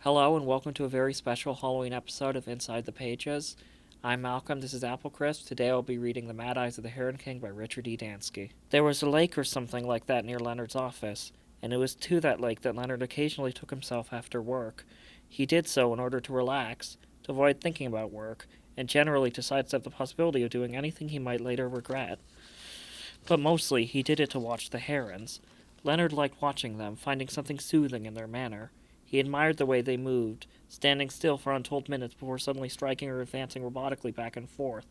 Hello and welcome to a very special Halloween episode of Inside the Pages. I'm Malcolm, this is Apple Crisp. Today I'll be reading The Mad Eyes of the Heron King by Richard E. Dansky. There was a lake or something like that near Leonard's office, and it was to that lake that Leonard occasionally took himself after work. He did so in order to relax, to avoid thinking about work, and generally to sidestep the possibility of doing anything he might later regret. But mostly he did it to watch the herons. Leonard liked watching them, finding something soothing in their manner. He admired the way they moved, standing still for untold minutes before suddenly striking or advancing robotically back and forth,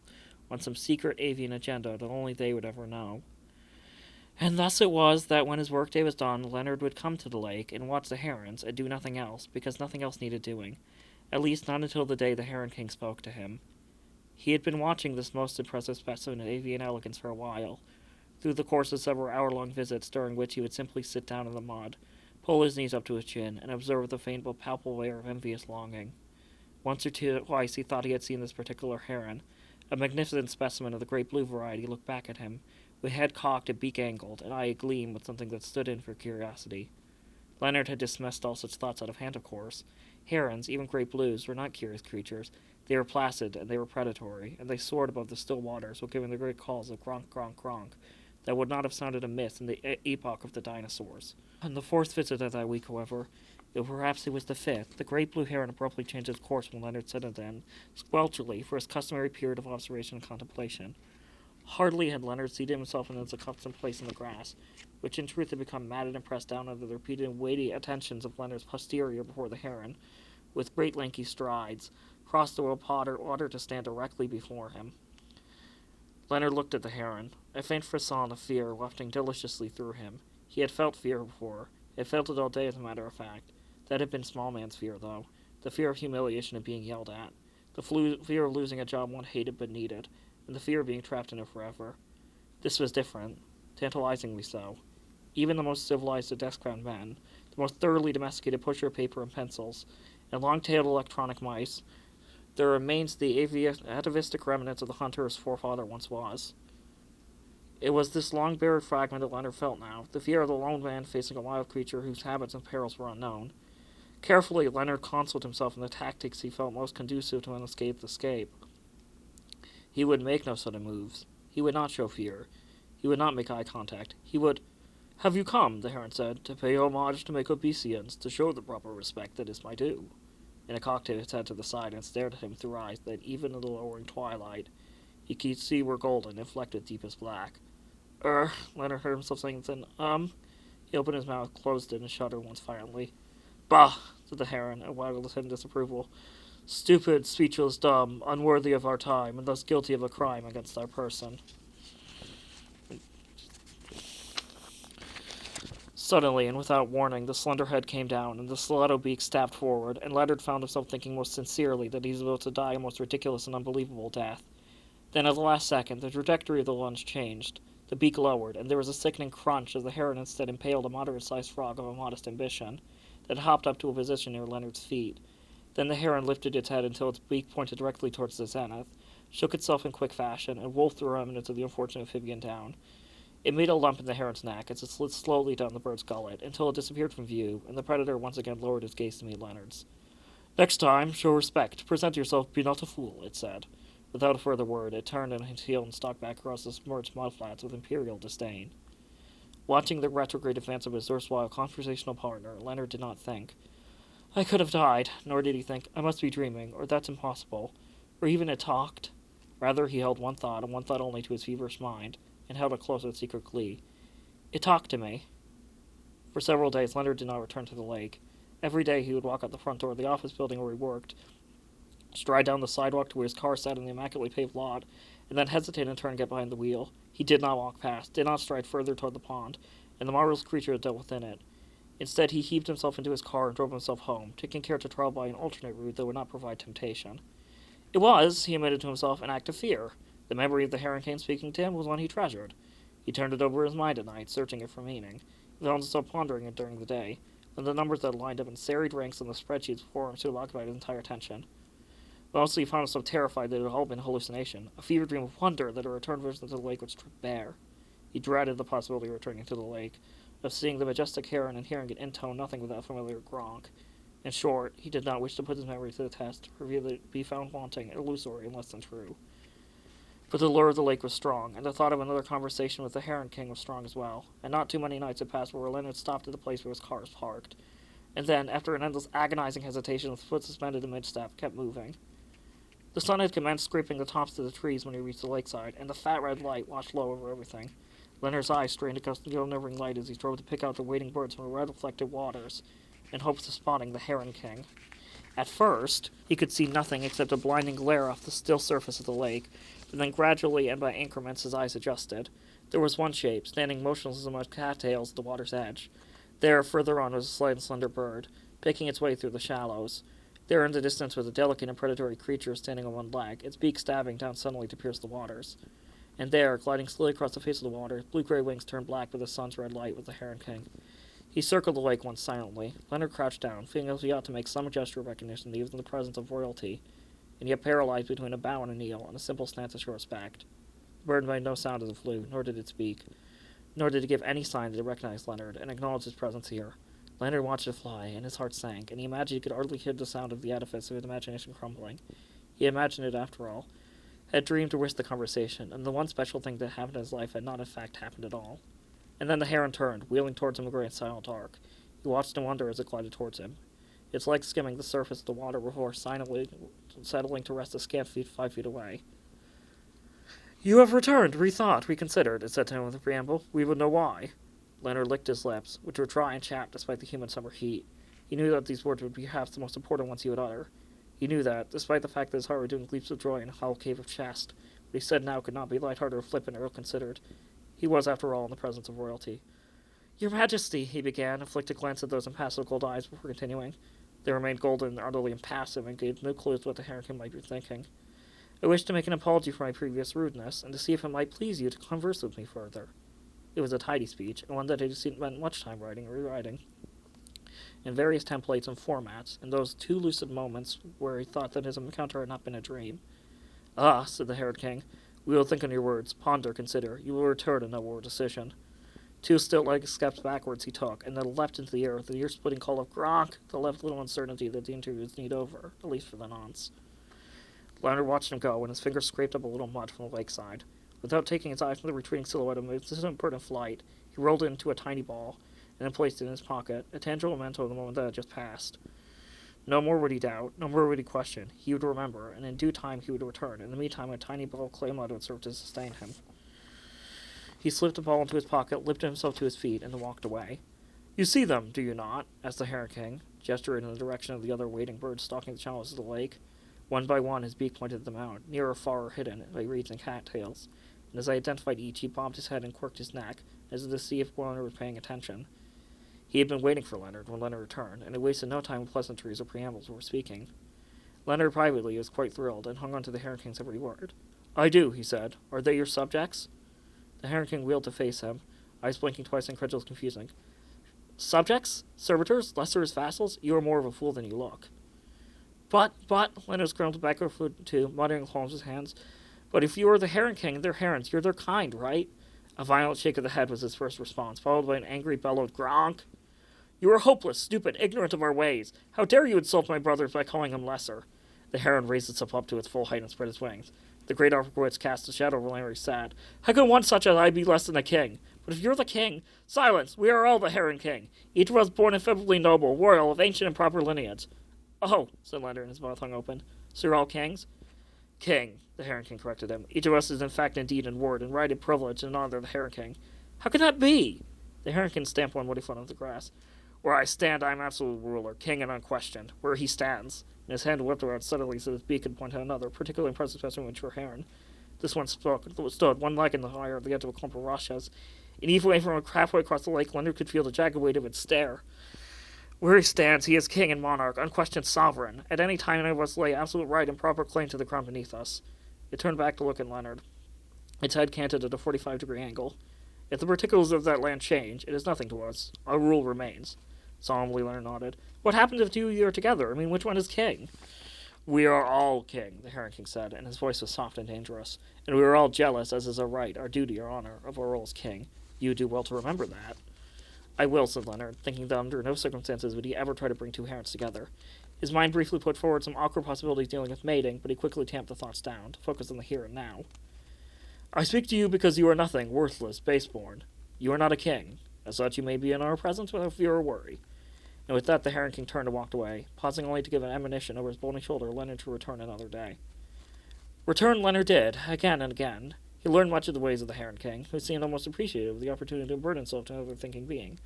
on some secret avian agenda that only they would ever know. And thus it was that when his workday was done, Leonard would come to the lake and watch the herons and do nothing else, because nothing else needed doing. At least not until the day the Heron King spoke to him. He had been watching this most impressive specimen of avian elegance for a while, through the course of several hour-long visits during which he would simply sit down in the mud, pull his knees up to his chin, and observe with a faint but palpable air of envious longing. Once or twice he thought he had seen this particular heron, a magnificent specimen of the great blue variety, look back at him, with head cocked and beak angled, and eye agleam with something that stood in for curiosity. Leonard had dismissed all such thoughts out of hand, of course. Herons, even great blues, were not curious creatures. They were placid, and they were predatory, and they soared above the still waters while giving the great calls of gronk, gronk, gronk, that would not have sounded amiss in the epoch of the dinosaurs. On the fourth visit of that week, however, or perhaps it was the fifth, the great blue heron abruptly changed its course when Leonard settled in, squelchily, for his customary period of observation and contemplation. Hardly had Leonard seated himself in his accustomed place in the grass, which in truth had become matted and pressed down under the repeated and weighty attentions of Leonard's posterior before the heron, with great lanky strides, crossed the water to stand directly before him. Leonard looked at the heron, a faint frisson of fear wafting deliciously through him. He had felt fear before. He had felt it all day, as a matter of fact. That had been small man's fear, though. The fear of humiliation and being yelled at. The fear of losing a job one hated but needed. And the fear of being trapped in it forever. This was different. Tantalizingly so. Even the most civilized of desk-bound men, the most thoroughly domesticated pusher of paper and pencils, and long-tailed electronic mice, there remains the atavistic remnants of the hunter's forefather once was. It was this long-buried fragment that Leonard felt now, the fear of the lone man facing a wild creature whose habits and perils were unknown. Carefully, Leonard consoled himself in the tactics he felt most conducive to an escape. He would make no sudden moves. He would not show fear. He would not make eye contact. He would— "Have you come," the heron said, "to pay homage, to make obeisance, to show the proper respect that is my due?" And it cocked its head to the side and stared at him through eyes that, even in the lowering twilight, he could see were golden, inflected deepest black. Leonard heard himself saying then, He opened his mouth, closed it, and shuddered once violently. "Bah!" said the heron, and waggled his head in disapproval. "Stupid, speechless, dumb, unworthy of our time, and thus guilty of a crime against our person." Suddenly, and without warning, the slender head came down, and the stiletto beak stabbed forward, and Leonard found himself thinking most sincerely that he was about to die a most ridiculous and unbelievable death. Then, at the last second, the trajectory of the lunge changed. The beak lowered, and there was a sickening crunch as the heron instead impaled a moderate-sized frog of a modest ambition that hopped up to a position near Leonard's feet. Then the heron lifted its head until its beak pointed directly towards the zenith, shook itself in quick fashion, and wolfed the remnants of the unfortunate amphibian down. It made a lump in the heron's neck as it slid slowly down the bird's gullet until it disappeared from view, and the predator once again lowered his gaze to meet Leonard's. "Next time, show respect. Present yourself, be not a fool," it said. Without a further word, it turned on its heel and stalked back across the submerged mudflats with imperial disdain. Watching the retrograde advance of his erstwhile conversational partner, Leonard did not think, "I could have died," nor did he think, "I must be dreaming," or "That's impossible," or even "It talked." Rather, he held one thought, and one thought only, to his feverish mind, and held it close with secret glee. "It talked to me." For several days, Leonard did not return to the lake. Every day he would walk out the front door of the office building where he worked, stride down the sidewalk to where his car sat in the immaculately paved lot, and then hesitate and turn and get behind the wheel. He did not walk past, did not stride further toward the pond, and the marvelous creature that dealt within it. Instead, he heaved himself into his car and drove himself home, taking care to travel by an alternate route that would not provide temptation. It was, he admitted to himself, an act of fear. The memory of the Heron King speaking to him was one he treasured. He turned it over in his mind at night, searching it for meaning. He found himself pondering it during the day, when the numbers that lined up in serried ranks on the spreadsheets before him soon occupied his entire attention. But also he found himself terrified that it had all been a hallucination, a fever dream of wonder that a return vision to the lake would strip bare. He dreaded the possibility of returning to the lake, of seeing the majestic heron and hearing it intone nothing but that familiar gronk. In short, he did not wish to put his memory to the test, or be found wanting, illusory, and less than true. But the lure of the lake was strong, and the thought of another conversation with the Heron King was strong as well, and not too many nights had passed where Leonard stopped at the place where his car was parked, and then, after an endless agonizing hesitation with foot suspended in mid-step, kept moving. The sun had commenced scraping the tops of the trees when he reached the lakeside, and the fat red light washed low over everything. Leonard's eyes strained across the glimmering light as he strove to pick out the waiting birds from the red-reflected waters, in hopes of spotting the Heron King. At first, he could see nothing except a blinding glare off the still surface of the lake, but then gradually and by increments his eyes adjusted. There was one shape, standing motionless among cattails at the water's edge. There, further on, was a slight and slender bird, picking its way through the shallows. There in the distance was a delicate and predatory creature standing on one leg, its beak stabbing down suddenly to pierce the waters. And there, gliding slowly across the face of the water, blue-gray wings turned black with the sun's red light, was the Heron King. He circled the lake once silently. Leonard crouched down, feeling as he ought to make some gesture of recognition even in the presence of royalty, and yet paralyzed between a bow and a kneel, and a simple stance of show respect. The bird made no sound as it flew, nor did it speak, nor did it give any sign that it recognized Leonard, and acknowledged his presence here. Leonard watched it fly, and his heart sank, and he imagined he could hardly hear the sound of the edifice of his imagination crumbling. He imagined it, after all, had dreamed to wish the conversation, and the one special thing that happened in his life had not in fact happened at all. And then the heron turned, wheeling towards him a great silent arc. He watched in wonder as it glided towards him, its legs skimming the surface of the water before silently settling to rest a scant 5 feet away. "You have returned, rethought, reconsidered," it said to him with a preamble. "We would know why." Leonard licked his lips, which were dry and chapped despite the humid summer heat. He knew that these words would be perhaps the most important ones he would utter. He knew that, despite the fact that his heart was doing leaps of joy in a hollow cave of chest, what he said now could not be light-hearted or flippant or ill-considered. He was, after all, in the presence of royalty. "Your Majesty," he began, and flicked a glance at those impassive gold eyes before continuing. They remained golden and utterly impassive, and gave no clue to what the Heron King might be thinking. "I wish to make an apology for my previous rudeness, and to see if it might please you to converse with me further." It was a tidy speech, and one that he had spent much time writing and rewriting, in various templates and formats, in those 2 lucid moments where he thought that his encounter had not been a dream. "Ah," said the Heron King, "we will think on your words, ponder, consider. You will return a noble decision." 2 still-legged steps backwards he took, and then leapt into the air with the ear-splitting call of "Gronk!" that left little uncertainty that the interview was need over, at least for the nonce. Leonard watched him go, and his fingers scraped up a little mud from the lakeside. Without taking his eyes from the retreating silhouette of his bird in flight, he rolled it into a tiny ball, and then placed it in his pocket, a tangible memento of the moment that had just passed. No more would he doubt, no more would he question. He would remember, and in due time he would return. In the meantime, a tiny ball of clay mud would serve to sustain him. He slipped the ball into his pocket, lifted himself to his feet, and then walked away. "You see them, do you not?" asked the Heron King, gesturing in the direction of the other waiting birds stalking the channels of the lake. One by one his beak pointed them out, nearer, far, or hidden by reeds and cattails, and as I identified each, he bobbed his head and quirked his neck, as if to see if Leonard was paying attention. He had been waiting for Leonard when Leonard returned, and had wasted no time with pleasantries or preambles before speaking. Leonard privately was quite thrilled, and hung on to the Heron King's every word. "I do," he said. "Are they your subjects?" The Heron King wheeled to face him, eyes blinking twice, incredulous, confusing. "Subjects? Servitors? Lessers? Vassals? You are more of a fool than you look." But, Leonard scrambled back over too, muttering with palms of his hands. "But if you are the Heron King and they're herons, you're their kind, right?" A violent shake of the head was his first response, followed by an angry bellow of "Gronk!" "You are hopeless, stupid, ignorant of our ways. How dare you insult my brothers by calling them lesser?" The heron raised itself up to its full height and spread its wings. The great archwitz cast a shadow over Leonard, sat. "How can one such as I be less than a king? But if you're the king—" "Silence! We are all the Heron King. Each of us born infallibly noble, royal, of ancient and proper lineage." "Oh," said Leonard, his mouth hung open. "So you're all kings?" "King," the Heron King corrected him. "Each of us is in fact, indeed, in word, and right, and privilege, and honor of the Heron King." "How can that be?" The Heron King stamped one woody foot on the grass. "Where I stand, I am absolute ruler, king and unquestioned. Where he stands." And his hand whipped around suddenly so that his beak could point to another, particularly impressive specimen of a mature heron. This one stood, one leg in the fire at the edge of a clump of rushes. And even away from halfway across the lake, Leonard could feel the jagged weight of its stare. "Where he stands, he is king and monarch, unquestioned sovereign. At any time any of us lay absolute right and proper claim to the crown beneath us." It turned back to look at Leonard. Its head canted at a 45-degree angle. "If the particulars of that land change, it is nothing to us. Our rule remains." Solemnly Leonard nodded. "What happens if 2 of you are together? I mean, which one is king?" "We are all king," the Heron King said, and his voice was soft and dangerous. "And we are all jealous, as is our right, our duty, our honor, of our role as king. You do well to remember that." I will, said Leonard, thinking that under no circumstances would he ever try to bring two herons together. His mind briefly put forward some awkward possibilities dealing with mating, but he quickly tamped the thoughts down, to focus on the here and now. I speak to you because you are nothing, worthless, baseborn. You are not a king. As such, you may be in our presence without fear or worry. And with that, the Heron King turned and walked away, pausing only to give an admonition over his bony shoulder Leonard to return another day. Return Leonard did, again and again. He learned much of the ways of the Heron King, who seemed almost appreciative of the opportunity to burden himself to another thinking being.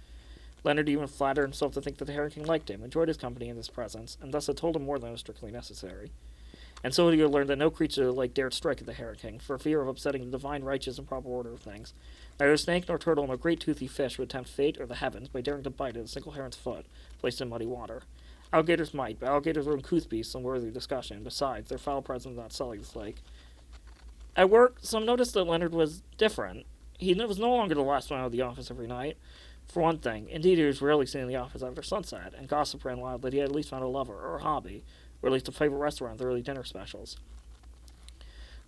Leonard even flattered himself to think that the Heron King liked him, enjoyed his company and his presence, and thus had told him more than was strictly necessary. And so he had learned that no creature of the lake dared strike at the Heron King, for fear of upsetting the divine, righteous, and proper order of things. Neither snake nor turtle nor great toothy fish would tempt fate or the heavens by daring to bite at a single heron's foot, placed in muddy water. Alligators might, but alligators were uncouth beasts and worthy of discussion. Besides, their foul presence not sully this lake. At work, some noticed that Leonard was different. He was no longer the last one out of the office every night. For one thing, indeed he was rarely seen in the office after sunset, and gossip ran wild that he had at least found a lover, or a hobby, or at least a favorite restaurant with early dinner specials.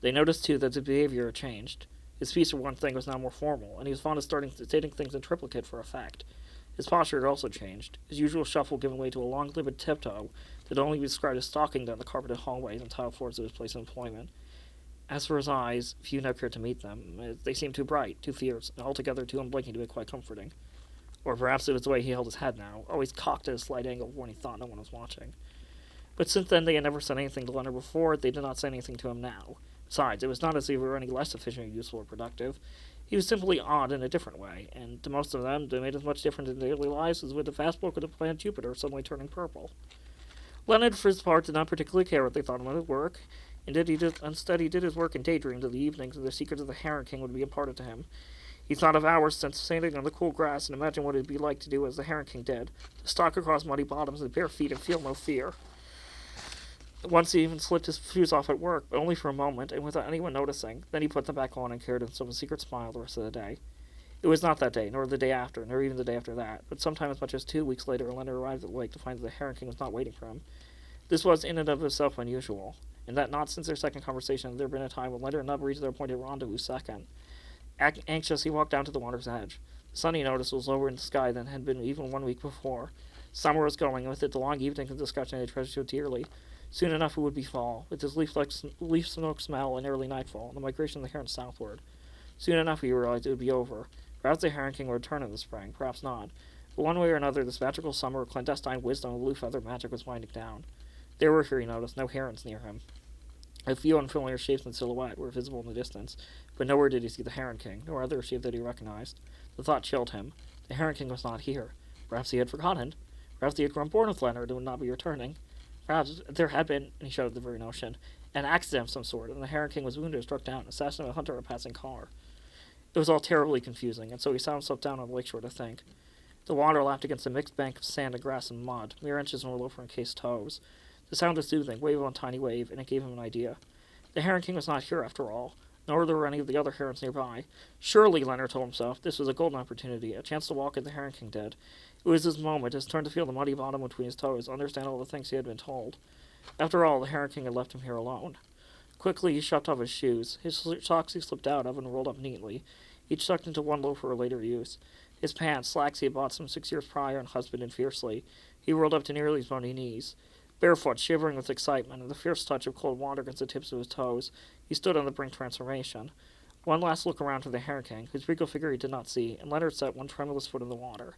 They noticed, too, that his behavior had changed. His speech, for one thing, was now more formal, and he was fond of stating things in triplicate for effect. His posture had also changed, his usual shuffle giving way to a long, limpid tiptoe that only be described as stalking down the carpeted hallways and tile floors of his place of employment. As for his eyes, few now cared to meet them. They seemed too bright, too fierce, and altogether too unblinking to be quite comforting. Or perhaps it was the way he held his head now, always cocked at a slight angle when he thought no one was watching. But since then they had never said anything to Leonard before, they did not say anything to him now. Besides, it was not as if he were any less efficient, useful, or productive. He was simply odd in a different way, and to most of them they made as much difference in daily lives as would the vast bulk of the planet Jupiter suddenly turning purple. Leonard, for his part, did not particularly care what they thought about his work. Instead, he did his work and daydreamed of the evenings, and the secrets of the Heron King would be imparted to him. He thought of hours spent standing on the cool grass and imagined what it would be like to do as the Heron King did, to stalk across muddy bottoms with bare feet and feel no fear. Once he even slipped his shoes off at work, but only for a moment, and without anyone noticing. Then he put them back on and carried himself a secret smile the rest of the day. It was not that day, nor the day after, nor even the day after that, but sometime as much as 2 weeks later, Leonard arrived at the lake to find that the Heron King was not waiting for him. This was in and of itself unusual, and that not since their second conversation had there been a time when Leonard had not reached their appointed rendezvous second. Anxious, he walked down to the water's edge. The sun, he noticed, was lower in the sky than had been even 1 week before. Summer was going, and with it the long evenings of discussion they treasured so dearly. Soon enough it would be fall, with its leaf smoke smell and early nightfall, and the migration of the heron southward. Soon enough, he realized, it would be over. Perhaps the Heron King would return in the spring, perhaps not. But one way or another, this magical summer of clandestine wisdom and blue feather magic was winding down. There were, here he noticed, no herons near him. A few unfamiliar shapes in silhouette were visible in the distance, but nowhere did he see the Heron King, nor other shape that he recognized. The thought chilled him. The Heron King was not here. Perhaps he had forgotten. Perhaps he had grown bored with Leonard and would not be returning. Perhaps there had been, he shuddered at the very notion, an accident of some sort, and the Heron King was wounded or struck down, assassinated by a hunter or a passing car. It was all terribly confusing, and so he sat himself down on the lakeshore to think. The water lapped against a mixed bank of sand and grass and mud, mere inches from loafer-encased toes. The sound was soothing, wave on tiny wave, and it gave him an idea. The Heron King was not here, after all, nor were any of the other herons nearby. Surely, Leonard told himself, this was a golden opportunity, a chance to walk as the Heron King did. It was his moment, his turn to feel the muddy bottom between his toes, understand all the things he had been told. After all, the Heron King had left him here alone. Quickly, he shoved off his shoes. His socks he slipped out of and rolled up neatly, each tucked into one loaf for later use. His pants, slacks he had bought some 6 years prior and husbanded fiercely, he rolled up to nearly his bony knees. Barefoot, shivering with excitement, and the fierce touch of cold water against the tips of his toes, he stood on the brink of transformation. One last look around to the Heron King, whose regal figure he did not see, and Leonard set one tremulous foot in the water.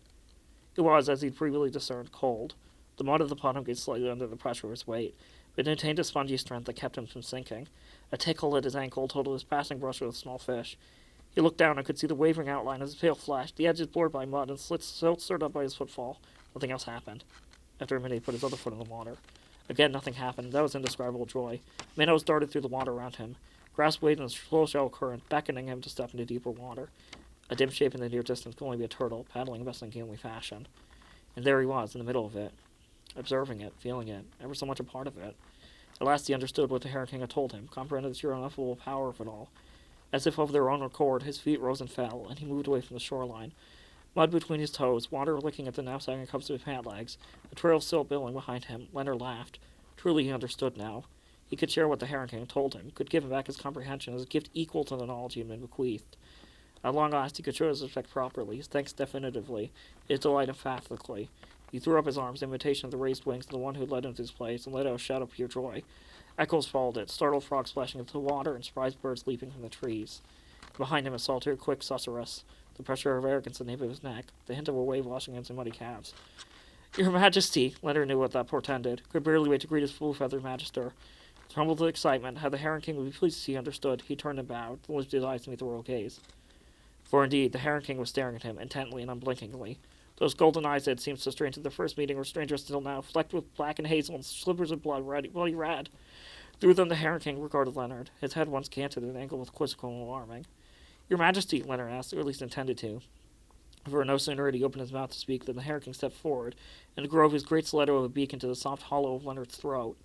It was, as he'd previously discerned, cold. The mud of the bottom gave slightly under the pressure of his weight, but it contained a spongy strength that kept him from sinking. A tickle at his ankle told of his passing brush with a small fish. He looked down and could see the wavering outline of his pale flesh, the edges bored by mud and slits stirred up by his footfall. Nothing else happened. After a minute, he put his other foot in the water. Again, nothing happened. That was indescribable joy. Minnows darted through the water around him. Grass waved in a slow shallow current, beckoning him to step into deeper water. A dim shape in the near distance could only be a turtle, paddling best in gamely fashion. And there he was, in the middle of it, observing it, feeling it, ever so much a part of it. At last he understood what the Heron King had told him, comprehended the sheer ineffable power of it all. As if of their own accord, his feet rose and fell, and he moved away from the shoreline. Mud between his toes, water licking at the now sagging cups of his pant legs, a trail of silt billowing behind him. Leonard laughed. Truly he understood now. He could share what the Heron King told him, could give him back his comprehension as a gift equal to the knowledge he had been bequeathed. At long last he could show his respect properly, his thanks definitively, his delight emphatically. He threw up his arms in imitation of the raised wings of the one who led him to his place, and let out a shout of pure joy. Echoes followed it, startled frogs splashing into the water, and surprised birds leaping from the trees. Behind him a solitary quick susurrus, the pressure of arrogance at the nape of his neck, the hint of a wave washing against his muddy calves. Your Majesty, Leonard knew what that portended, could barely wait to greet his full-feathered magister. Trembled with excitement, how the Heron King would be pleased to see he understood, he turned and bowed, then lifted his eyes to meet the royal gaze. For indeed, the Heron King was staring at him, intently and unblinkingly. Those golden eyes that had seemed so strange at their first meeting were stranger still now, flecked with black and hazel and slivers of bloody red. Through them the Heron King regarded Leonard, his head once canted at an angle with quizzical and alarming. Your Majesty, Leonard asked, or at least intended to. For no sooner had he opened his mouth to speak than the Heron King stepped forward, and drove his great stiletto of a beak into the soft hollow of Leonard's throat.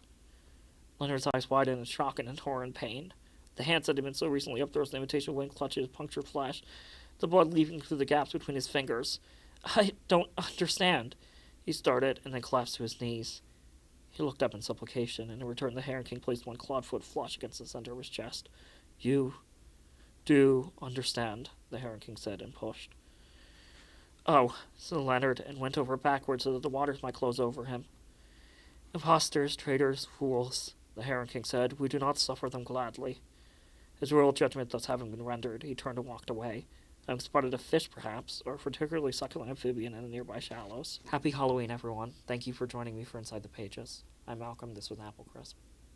Leonard's eyes widened in shock and in horror and pain. The hands that had been so recently upthrust in imitation of winged clutches punctured flesh, the blood leaping through the gaps between his fingers. I don't understand, he started, and then collapsed to his knees. He looked up in supplication, and in return the Heron King placed one clawed foot flush against the center of his chest. You do understand, the Heron King said, and pushed. Oh, said Leonard, and went over backwards so that the waters might close over him. Impostors, traitors, fools, the Heron King said, we do not suffer them gladly. His royal judgment thus having been rendered, he turned and walked away, having spotted a fish, perhaps, or a particularly succulent amphibian in the nearby shallows. Happy Halloween, everyone. Thank you for joining me for Inside the Pages. I'm Malcolm, this was Apple Crisp.